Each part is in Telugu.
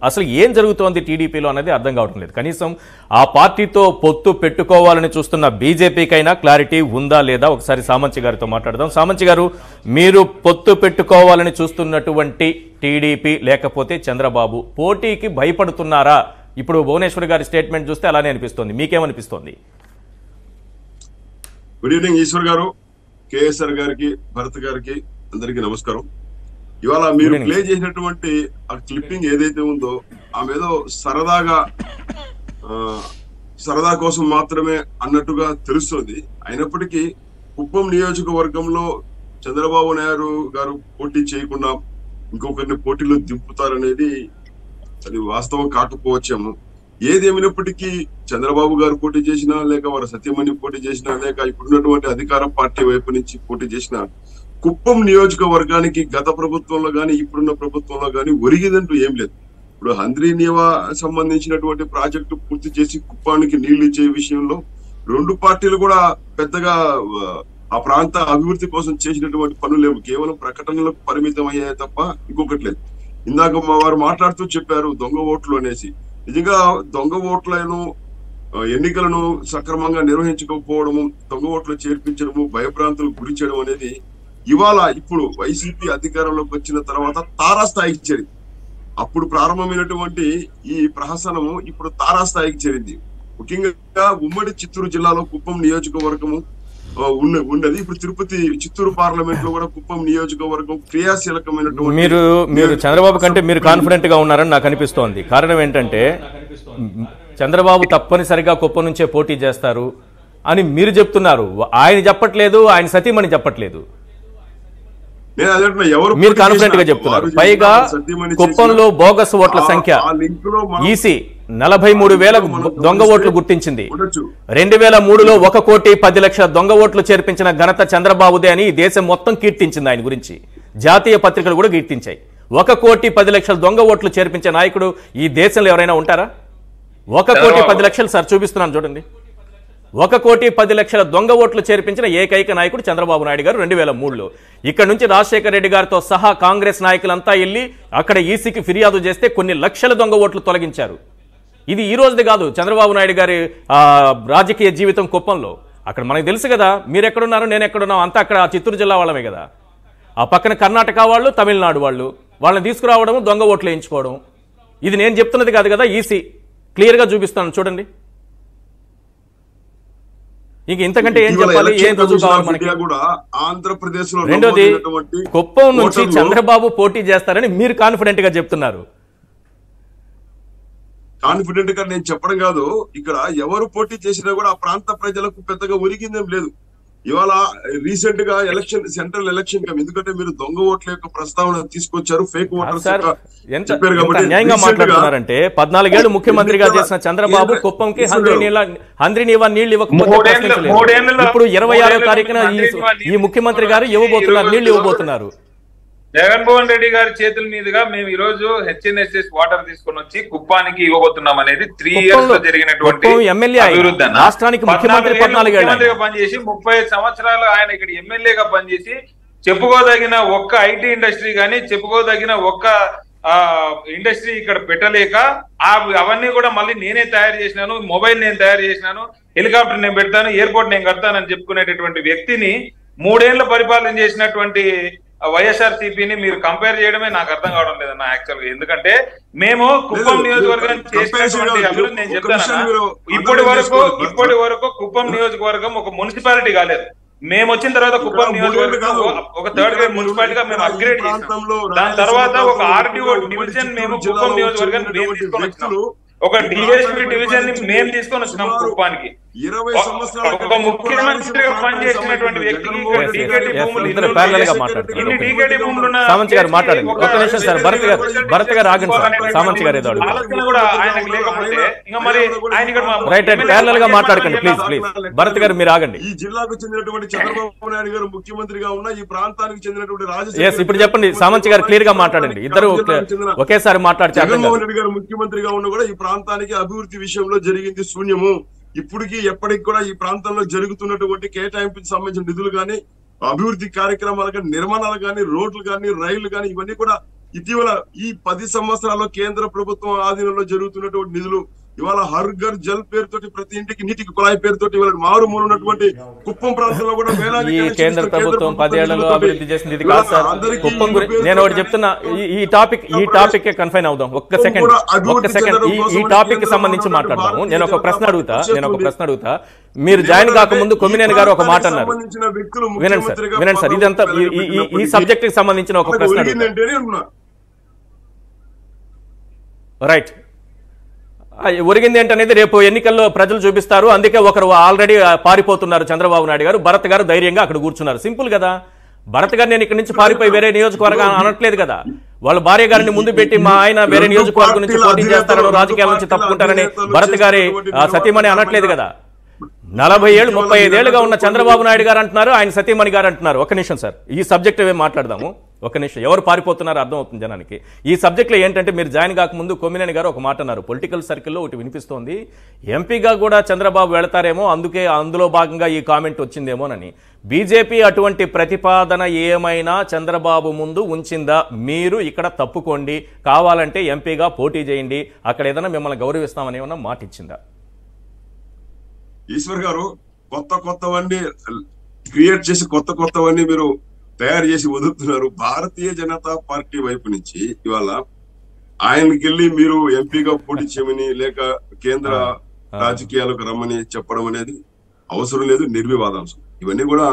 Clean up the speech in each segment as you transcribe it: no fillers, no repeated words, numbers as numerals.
అసలు ఏం జరుగుతోంది టీడీపీలో అనేది అర్థం కావడం లేదు. కనీసం ఆ పార్టీతో పొత్తు పెట్టుకోవాలని చూస్తున్న బీజేపీకైనా క్లారిటీ ఉందా లేదా ఒకసారి సామంచి గారితో మాట్లాడదాం. సామంచి గారు, మీరు పొత్తు పెట్టుకోవాలని చూస్తున్నటువంటి టీడీపీ లేకపోతే చంద్రబాబు పోటీకి భయపడుతున్నారా? ఇప్పుడు భువనేశ్వర్ గారి స్టేట్మెంట్ చూస్తే అలానే అనిపిస్తోంది. మీకేమనిపిస్తోంది? గుడ్ ఈవినింగ్ ఈశ్వర్ గారు, కేఎస్ఆర్ గారికి, భరత్ గారికి అందరికీ నమస్కారం. ఇవాళ మీరు ప్లే చేసినటువంటి ఆ క్లిప్పింగ్ ఏదైతే ఉందో ఆమె ఏదో సరదా కోసం మాత్రమే అన్నట్టుగా తెలుస్తుంది. అయినప్పటికీ కుప్పం నియోజకవర్గంలో చంద్రబాబు నాయుడు గారు పోటీ చేయకుండా ఇంకొకరిని పోటీలో దింపుతారనేది అది వాస్తవం కాకపోవచ్చేమో. ఏదేమైనప్పటికీ చంద్రబాబు గారు పోటీ చేసినా, లేక వారి సత్యమణి పోటీ చేసినా, లేక ఇప్పుడున్నటువంటి అధికార పార్టీ వైపు నుంచి పోటీ చేసినా, కుప్పం నియోజకవర్గానికి గత ప్రభుత్వంలో గాని ఇప్పుడున్న ప్రభుత్వంలో గాని ఒరిగిదంటూ ఏం లేదు. ఇప్పుడు హంద్రీ నీవా సంబంధించినటువంటి ప్రాజెక్టు పూర్తి చేసి కుప్పానికి నీళ్లు ఇచ్చే విషయంలో రెండు పార్టీలు కూడా పెద్దగా ఆ ప్రాంత అభివృద్ధి కోసం చేసినటువంటి పనులు లేవు. కేవలం ప్రకటనలకు పరిమితం అయ్యాయి తప్ప ఇంకొకటి లేదు. ఇందాక వారు మాట్లాడుతూ చెప్పారు దొంగ ఓట్లు అనేసి. నిజంగా దొంగ ఓట్లను ఎన్నికలను సక్రమంగా నిర్వహించకపోవడము, దొంగ ఓట్లు చేర్పించడము, భయభ్రాంతులకు గురి చేయడం అనేది ఇవాళ ఇప్పుడు వైసీపీ అధికారంలోకి వచ్చిన తర్వాత తారాస్థాయికి చేరింది. అప్పుడు ప్రారంభమైనటువంటి ఈ ప్రహసనము ఇప్పుడు తారాస్థాయికి చేరింది. ముఖ్యంగా ఉమ్మడి చిత్తూరు జిల్లాలో కుప్పం నియోజకవర్గము ఉన్నది. ఇప్పుడు తిరుపతి చిత్తూరు పార్లమెంట్ లో కూడా కుప్పం నియోజకవర్గం క్రియాశీలకమైనటువంటి. మీరు చంద్రబాబు కంటే మీరు కాన్ఫిడెంట్ గా ఉన్నారని నాకు అనిపిస్తోంది. కారణం ఏంటంటే చంద్రబాబు తప్పనిసరిగా కుప్పం నుంచే పోటీ చేస్తారు అని మీరు చెప్తున్నారు. ఆయన చెప్పట్లేదు, ఆయన సతీమణి చెప్పట్లేదు. మీరు కాన్ఫిడెంట్ గా చెప్తున్నారు. పైగా కుప్పంలో బోగస్ ఓట్ల సంఖ్య ఈసీ 43,000 దొంగ ఓట్లు గుర్తించింది. 2003లో 1,10,00,000 దొంగ ఓట్లు చేర్పించిన ఘనత చంద్రబాబుదే అని దేశం మొత్తం కీర్తించింది. ఆయన గురించి జాతీయ పత్రికలు కూడా కీర్తించాయి. 1,10,00,000 దొంగ ఓట్లు చేర్పించే నాయకుడు ఈ దేశంలో ఎవరైనా ఉంటారా? 1,10,00,000 సార్ చూపిస్తున్నాను చూడండి. 1,10,00,000 దొంగ ఓట్లు చేర్పించిన ఏకైక నాయకుడు చంద్రబాబు నాయుడు గారు 2003లో. ఇక్కడ నుంచి రాజశేఖర రెడ్డి గారితో సహా కాంగ్రెస్ నాయకులంతా వెళ్ళి అక్కడ ఈసీకి ఫిర్యాదు చేస్తే కొన్ని లక్షల దొంగ ఓట్లు తొలగించారు. ఇది ఈ రోజుది కాదు చంద్రబాబు నాయుడు గారి రాజకీయ జీవితం కుప్పంలో. అక్కడ మనకు తెలుసు కదా, మీరు ఎక్కడున్నారు, నేను ఎక్కడున్నాం, అంతా అక్కడ చిత్తూరు జిల్లా వాళ్ళమే కదా. ఆ పక్కన కర్ణాటక వాళ్ళు, తమిళనాడు వాళ్ళు, వాళ్ళని తీసుకురావడం, దొంగ ఓట్లు వేయించుకోవడం. ఇది నేను చెప్తున్నది కాదు కదా, ఈసీ క్లియర్గా చూపిస్తాను చూడండి. ఇంక ఇంతకంటే ఏం చెప్పాలి, ఏం రుజువు కావాలి మనకి? రెండోది, కుప్పం నుంచి చంద్రబాబు పోటీ చేస్తారని మీరు కాన్ఫిడెంట్ గా చెప్తున్నారు. కాన్ఫిడెంట్ గా నేను చెప్పడం కాదు, ఇక్కడ ఎవరు పోటీ చేసినా కూడా ఆ ప్రాంత ప్రజలకు పెద్దగా ఒరిగిందేం లేదు. ఇవాళ రీసెంట్ గా ఎలక్షన్, సెంట్రల్ ఎలక్షన్ కమ్, ఎందుకంటే మీరు దొంగ ఓట్ల యొక్క ప్రస్తావన తీసుకొచ్చారు, ఫేక్ ఓటర్స్ చెప్పారు కాబట్టి. న్యాయంగా మాట్లాడుతున్నారంటే 14 ఏళ్లు ముఖ్యమంత్రిగా చేసిన చంద్రబాబు కుప్పంకి హంద్రీ నీవా నీళ్లు ఇవ్వకపోతే ఇప్పుడు 26వ తారీఖున ఈ ముఖ్యమంత్రి గారు ఇవ్వబోతున్నారు, నీళ్లు ఇవ్వబోతున్నారు. జగన్మోహన్ రెడ్డి గారి చేతుల మీదుగా మేము ఈ రోజు హెచ్ఎన్ఎస్ఎస్ వాటర్ తీసుకొని వచ్చి కుప్పానికి ఇవ్వబోతున్నాం అనేది 3 years లో జరిగినటువంటి అభివృద్ధి. రాష్ట్రానికి ముఖ్యమంత్రిగా పనిచేసి 35 సంవత్సరాలు ఆయన ఇక్కడ ఎమ్మెల్యేగా పనిచేసి చెప్పుకోదగిన ఒక్క ఐటీ ఇండస్ట్రీ గానీ, చెప్పుకోదగిన ఒక్క ఇండస్ట్రీ ఇక్కడ పెట్టలేక అవన్నీ కూడా మళ్ళీ నేనే తయారు చేసినాను, మొబైల్ నేను తయారు చేసినాను, హెలికాప్టర్ నేను పెడతాను, ఎయిర్పోర్ట్ నేను కడతానని చెప్పుకునేటటువంటి వ్యక్తిని 3 ఏళ్ల పరిపాలన చేసినటువంటి వైఎస్ఆర్సీపీని మీరు కంపేర్ చేయడమే నాకు అర్థం కావడం లేదన్న యాక్చువల్ గా. ఎందుకంటే మేము కుప్పం నియోజకవర్గాన్ని చేసినటువంటి అభివృద్ధి నేను చెప్తాను. ఇప్పటి వరకు కుప్పం నియోజకవర్గం ఒక మున్సిపాలిటీ కాలేదు. మేము వచ్చిన తర్వాత కుప్పం నియోజకవర్గం ఒక 3rd grade మున్సిపాలిటీగా మేము అప్గ్రేడ్ చేసాం. దాని తర్వాత ఒక ఆర్టీఓ డివిజన్ మేము కుప్పం నియోజకవర్గాన్ని మేము తీసుకొని వచ్చినాం. ఒక డిఎస్పీ డివిజన్ ని మేము తీసుకొని వచ్చినాం కుప్పానికి. ఒక ముఖ్యమంత్రిగా పనిచేసినటువంటి వ్యక్తికి భరత్ గారు ఆగండి సార్, సామంత్ గారు ఏదో కూడా ఆయనకు లేకపోతే ఇంకా మరి ఆయన ఇక్కడ మాట్లాడకండి ప్లీజ్ ప్లీజ్. భరత్ గారు మీరు ఆగండి. ఈ జిల్లాకు చెందినటువంటి చంద్రబాబు నాయుడు గారు ముఖ్యమంత్రిగా ఉన్న ఈ ప్రాంతానికి చెందినటువంటి రాజశేఖర్ ఇప్పుడు చెప్పండి సామంత్ గారు క్లియర్ గా మాట్లాడండి. ఇద్దరు ఒకేసారి మాట్లాడి జగన్మోహన్ రెడ్డి గారు ముఖ్యమంత్రిగా ఉన్న కూడా ఈ ప్రాంతానికి అభివృద్ధి విషయంలో జరిగింది శూన్యము. ఇప్పటికీ ఎప్పటికి కూడా ఈ ప్రాంతంలో జరుగుతున్నటువంటి కేటాయింపుకి సంబంధించిన నిధులు కానీ, అభివృద్ధి కార్యక్రమాలు కానీ, నిర్మాణాలు కానీ, రోడ్లు కానీ, రైళ్లు కానీ ఇవన్నీ కూడా ఇటీవల ఈ 10 సంవత్సరాల్లో కేంద్ర ప్రభుత్వం ఆధీనంలో జరుగుతున్నటువంటి నిధులు ఇవాళ హర్ ఘర్ జల్ పేరుతోటి ప్రతి ఇంటికి నీటికి కుళాయి పేరుతోటి ఇవాళ మారుమూల ఉన్నటువంటి కుప్పం ప్రాంతంలో కూడా ఈ కేంద్ర ప్రభుత్వం 10 ఏళ్లలో అభివృద్ధి చేసింది ఇది కాదు సార్. కుప్పం గురించి నేను ఒకటి చెప్తున్నా, ఈ టాపిక్ కన్ఫైన్ అవుదాం. ఒక్క సెకండ్ ఈ టాపిక్ కి సంబంధించి మాట్లాడదాము. నేను ఒక ప్రశ్న అడుగుతా. మీరు జాయిన్ కాకముందు కొమ్మినేని గారు ఒక మాట అన్నారు. వినండి సార్, ఇదంతా ఈ సబ్జెక్ట్ కి సంబంధించిన ఒక ప్రశ్న అడుగుతా. రైట్, ఒరిగింది ఏంటనేది రేపు ఎన్నికల్లో ప్రజలు చూపిస్తారు. అందుకే ఒకరు ఆల్రెడీ పారిపోతున్నారు చంద్రబాబు నాయుడు గారు, భరత్ గారు ధైర్యంగా అక్కడ కూర్చున్నారు. సింపుల్ కదా. భరత్ గారు నేను ఇక్కడ నుంచి పారిపోయి వేరే నియోజకవర్గం అనట్లేదు కదా. వాళ్ళ భార్య గారిని ముందు పెట్టి మా ఆయన వేరే నియోజకవర్గం నుంచి పోటీ చేస్తారని, రాజకీయాల నుంచి తప్పుకుంటారని భరత్ గారి సతీమణి అనట్లేదు కదా. 40 ఏళ్ళు 35 ఏళ్ళుగా ఉన్న చంద్రబాబు నాయుడు గారు అంటున్నారు, ఆయన సతీమణి గారు అంటున్నారు. ఒక నిమిషం సార్, ఈ సబ్జెక్ట్ ఏమేమి మాట్లాడదాము. ఒక నిమిషం, ఎవరు పారిపోతున్నారో అర్థం అవుతుంది జనానికి. ఈ సబ్జెక్ట్లో ఏంటంటే మీరు జాయిన్ కాకముందు కొమ్మినేని గారు ఒక మాట అన్నారు. పొలిటికల్ సర్కిల్లో ఒకటి వినిపిస్తోంది, ఎంపీగా కూడా చంద్రబాబు వెళతారేమో, అందులో భాగంగా ఈ కామెంట్ వచ్చిందేమోనని. బీజేపీ అటువంటి ప్రతిపాదన ఏమైనా చంద్రబాబు ముందు ఉంచిందా? మీరు ఇక్కడ తప్పుకోండి, కావాలంటే ఎంపీగా పోటీ చేయండి, అక్కడ ఏదైనా మిమ్మల్ని గౌరవిస్తామని ఏమన్నా మాట ఇచ్చిందా? ఈశ్వర్ గారు కొత్తవన్నీ క్రియేట్ చేసి కొత్తవన్నీ మీరు తయారు చేసి వదులుతున్నారు. భారతీయ జనతా పార్టీ వైపు నుంచి ఇవాళ ఆయనకి వెళ్ళి మీరు ఎంపీగా పోటీ చేయమని లేక కేంద్ర రాజకీయాలకు రమ్మని చెప్పడం అనేది అవసరం లేదు, నిర్వివాదాంశం. ఇవన్నీ కూడా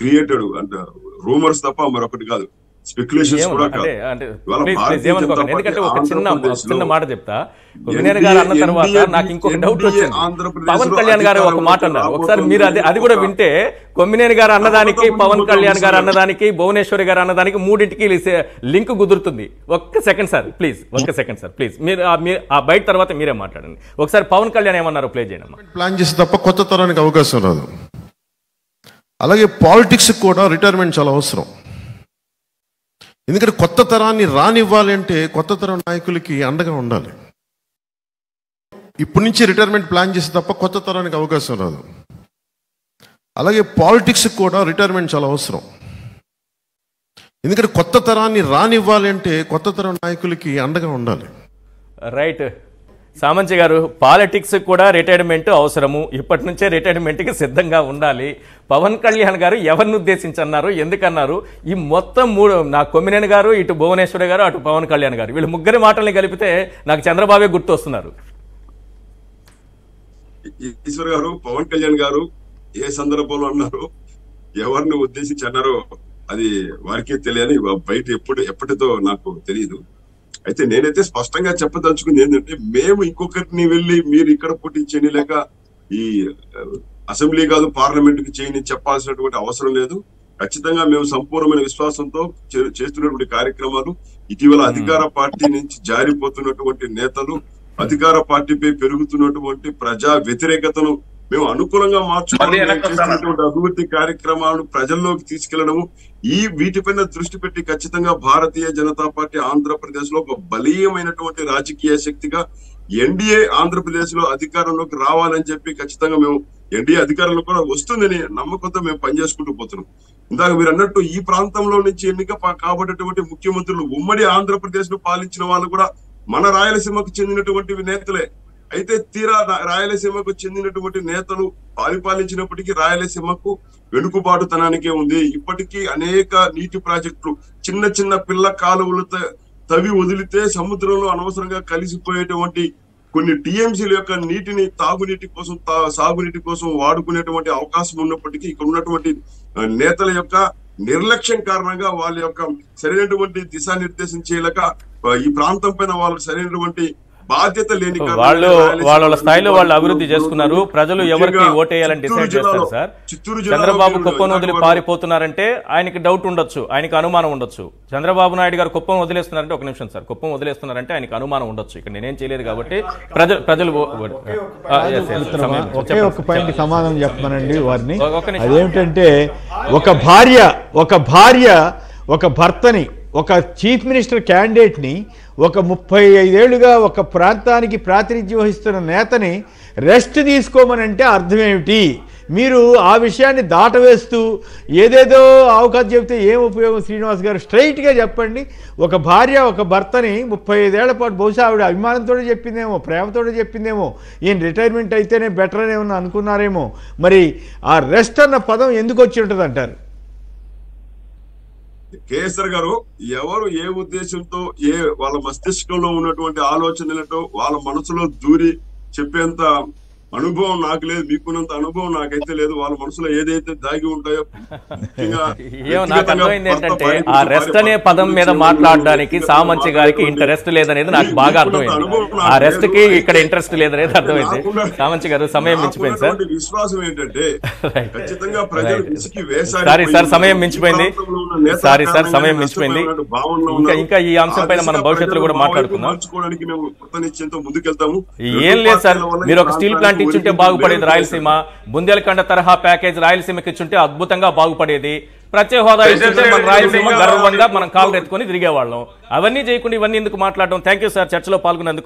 క్రియేటెడ్ అంటే రూమర్స్ తప్ప మరొకటి కాదు, స్పెక్యులేషన్స్ కూడా కాదు. ఎందుకంటే ఒక చిన్న మాట చెప్తా. కొమ్మినేని గారు అన్న తర్వాత నాకు ఇంకొక డౌట్ వచ్చింది. పవన్ కళ్యాణ్ గారు ఒక మాట అన్నారు, ఒకసారి మీరు అది కూడా వింటే. కొమ్మినేని గారు అన్నదానికి, పవన్ కళ్యాణ్ గారు అన్నదానికి, భువనేశ్వరి గారు అన్నదానికి మూడింటికి లింక్ కుదురుతుంది. ఒక్క సెకండ్ సార్ ప్లీజ్. మీరు ఆ బయట తర్వాత మీరే మాట్లాడండి. ఒకసారి పవన్ కళ్యాణ్ ఏమన్నారు ప్లే చేయండి. ప్లాన్ చేసి తప్ప కొత్త తరానికి అవకాశం రాదు. అలాగే పాలిటిక్స్ కూడా రిటైర్మెంట్ చాలా అవసరం. ఎందుకంటే కొత్త తరాన్ని రానివ్వాలి అంటే కొత్త తరం నాయకులకి అండగా ఉండాలి. ఇప్పటి నుంచి రిటైర్మెంట్ ప్లాన్ చేసి తప్ప కొత్త తరానికి అవకాశం రాదు. అలాగే పాలిటిక్స్ కూడా రిటైర్మెంట్ చాలా అవసరం. ఎందుకంటే కొత్త తరాన్ని రానివ్వాలి అంటే కొత్త తరం నాయకులకి అండగా ఉండాలి. రైట్, సామంచి గారు, పాలిటిక్స్ కూడా రిటైర్మెంట్ అవసరము, ఇప్పటి నుంచే రిటైర్మెంట్కి సిద్ధంగా ఉండాలి. పవన్ కళ్యాణ్ గారు ఎవరిని ఉద్దేశించన్నారు, ఎందుకన్నారు? ఈ మొత్తం నా కొమ్మినేని గారు, ఇటు భువనేశ్వరి గారు, అటు పవన్ కళ్యాణ్ గారు, వీళ్ళు ముగ్గురి మాటల్ని కలిపితే నాకు చంద్రబాబే గుర్తొస్తున్నారు. ఈశ్వర్ గారు, పవన్ కళ్యాణ్ గారు ఏ సందర్భంలో అన్నారు, ఎవరిని ఉద్దేశించి అన్నారో అది వారికే తెలియని, బయట ఎప్పటితో నాకు తెలియదు. అయితే నేనైతే స్పష్టంగా చెప్పదలుచుకుంది ఏంటంటే, మేము ఇంకొకరిని వెళ్ళి మీరు ఇక్కడ పోటీ చేయని లేక ఈ అసెంబ్లీ కాదు పార్లమెంట్ కి చేయని చెప్పాల్సినటువంటి అవసరం లేదు. ఖచ్చితంగా మేము సంపూర్ణమైన విశ్వాసంతో చేస్తున్నటువంటి కార్యక్రమాలు, ఇటీవల అధికార పార్టీ నుంచి జారిపోతున్నటువంటి నేతలు, అధికార పార్టీపై పెరుగుతున్నటువంటి ప్రజా వ్యతిరేకతను మేము అనుకూలంగా మార్చుకున్నటువంటి అభివృద్ధి కార్యక్రమాలను ప్రజల్లోకి తీసుకెళ్లడము, వీటిపైన దృష్టి పెట్టి ఖచ్చితంగా భారతీయ జనతా పార్టీ ఆంధ్రప్రదేశ్ లో ఒక బలీయమైనటువంటి రాజకీయ శక్తిగా ఎన్డీఏ ఆంధ్రప్రదేశ్ లో అధికారంలోకి రావాలని చెప్పి ఖచ్చితంగా మేము ఎన్డీఏ అధికారంలో కూడా వస్తుందని నమ్మకంతో మేము పనిచేసుకుంటూ పోతున్నాం. ఇందాక మీరు అన్నట్టు ఈ ప్రాంతంలో నుంచి ఎన్నిక కాబట్టేటువంటి ముఖ్యమంత్రులు ఉమ్మడి ఆంధ్రప్రదేశ్ ను పాలించిన వాళ్ళు కూడా మన రాయలసీమకు చెందినటువంటి నేతలే. అయితే తీరా రాయలసీమకు చెందినటువంటి నేతలు పరిపాలించినప్పటికీ రాయలసీమకు వెనుకబాటుతనానికే ఉంది. ఇప్పటికీ అనేక నీటి ప్రాజెక్టులు, చిన్న పిల్ల కాలువలు తవి వదిలితే సముద్రంలో అనవసరంగా కలిసిపోయేటువంటి కొన్ని టీఎంసీల యొక్క నీటిని తాగునీటి కోసం, సాగునీటి కోసం వాడుకునేటువంటి అవకాశం ఉన్నప్పటికీ ఇక్కడ ఉన్నటువంటి నేతల యొక్క నిర్లక్ష్యం కారణంగా వాళ్ళ యొక్క సరైనటువంటి దిశానిర్దేశం చేయలేక ఈ ప్రాంతం పైన వాళ్ళకి సరైనటువంటి బాధ్యత లేని వాళ్ళ స్థాయిలో వాళ్ళు అభివృద్ధి చేసుకున్నారు. ప్రజలు ఎవరికి ఓటేయాలని డిసైడ్ చేస్తారు సార్. చంద్రబాబు కుప్పం వదిలి పారిపోతున్నారంటే ఆయనకి డౌట్ ఉండొచ్చు, ఆయనకి అనుమానం ఉండొచ్చు. చంద్రబాబు నాయుడు గారు కుప్పం వదిలేస్తున్నారంటే, ఒక నిమిషం సార్, కుప్పం వదిలేస్తున్నారంటే ఆయనకి అనుమానం ఉండొచ్చు. ఇక్కడ నేనేం చేయలేదు కాబట్టి ప్రజలు ఒకే ఒక పాయింట్ సమాధానం చెప్పమనండి వారిని. అదేమిటంటే ఒక భర్తని, ఒక చీఫ్ మినిస్టర్ క్యాండిడేట్ని, ఒక 35 ఏళ్లుగా ఒక ప్రాంతానికి ప్రాతినిధ్యం వహిస్తున్న నేతని రెస్ట్ తీసుకోమనంటే అర్థం ఏమిటి? మీరు ఆ విషయాన్ని దాటవేస్తూ ఏదేదో అవకాశం చెప్తే ఏం ఉపయోగం? శ్రీనివాస్ గారు స్ట్రైట్గా చెప్పండి. ఒక భార్య ఒక భర్తని 35 ఏళ్ల పాటు బహుశా ఆవిడ అభిమానంతో చెప్పిందేమో, ప్రేమతో చెప్పిందేమో, ఈయన రిటైర్మెంట్ అయితేనే బెటర్ అని ఏమన్నా అనుకున్నారేమో. మరి ఆ రెస్ట్ అన్న పదం ఎందుకు వచ్చి ఉంటుంది అంటారు? కేసర్ గారు ఎవరు ఏ ఉద్దేశంతో వాళ్ళ మస్తిష్కంలో ఉన్నటువంటి ఆలోచనలతో వాళ్ళ మనసులో దూరి చెప్పేంత అనుభవం నాకు లేదు, మీకున్నంత అనుభవం నాకైతే లేదు. వాళ్ళ మనసులో ఏదైతే దాగి ఉంటాయో నాకు అర్థమైంది ఏంటంటే ఆ రెస్ట్ అనే పదం మీద మాట్లాడడానికి సామంచి గారికి ఇంట్రెస్ట్ లేదనేది నాకు బాగా అర్థమైంది. ఆ రెస్ట్ కి ఇక్కడ ఇంట్రెస్ట్ లేదనేది అర్థమైంది. సామంచి గారు సమయం మించిపోయింది సార్. విశ్వాసం ఏంటంటే ఖచ్చితంగా ప్రజలు విసికి వేసారి. సారీ సార్, సమయం మించిపోయింది. సారీ సార్, సమయం మించిపోయింది. ఇంకా ఈ అంశం పైన మనం భవిష్యత్తులో కూడా మాట్లాడుకుందాం. మేము కొత్త నిశ్చయంతో ముందుకెళ్తాము. ఏం లేదు సార్, మీరు ఒక స్టీల్ ప్లాంట్ ఇచ్చుంటే బాగుపడేది రాయలసీమ. బుందేల్ఖండ తరహా ప్యాకేజ్ రాయలసీమకి ఇచ్చుంటే అద్భుతంగా బాగుపడేది. ప్రత్యేక హోదా ఇచ్చుంటే మన రాయలసీమ గర్వంగా మనం కాళ్ళు ఎత్తుకొని తిరిగేవాళ్ళం. అవన్నీ చేయకుండా ఇవన్నీ ఎందుకు మాట్లాడడం? థ్యాంక్ యూ సార్ చర్చలో పాల్గొన్నందుకు.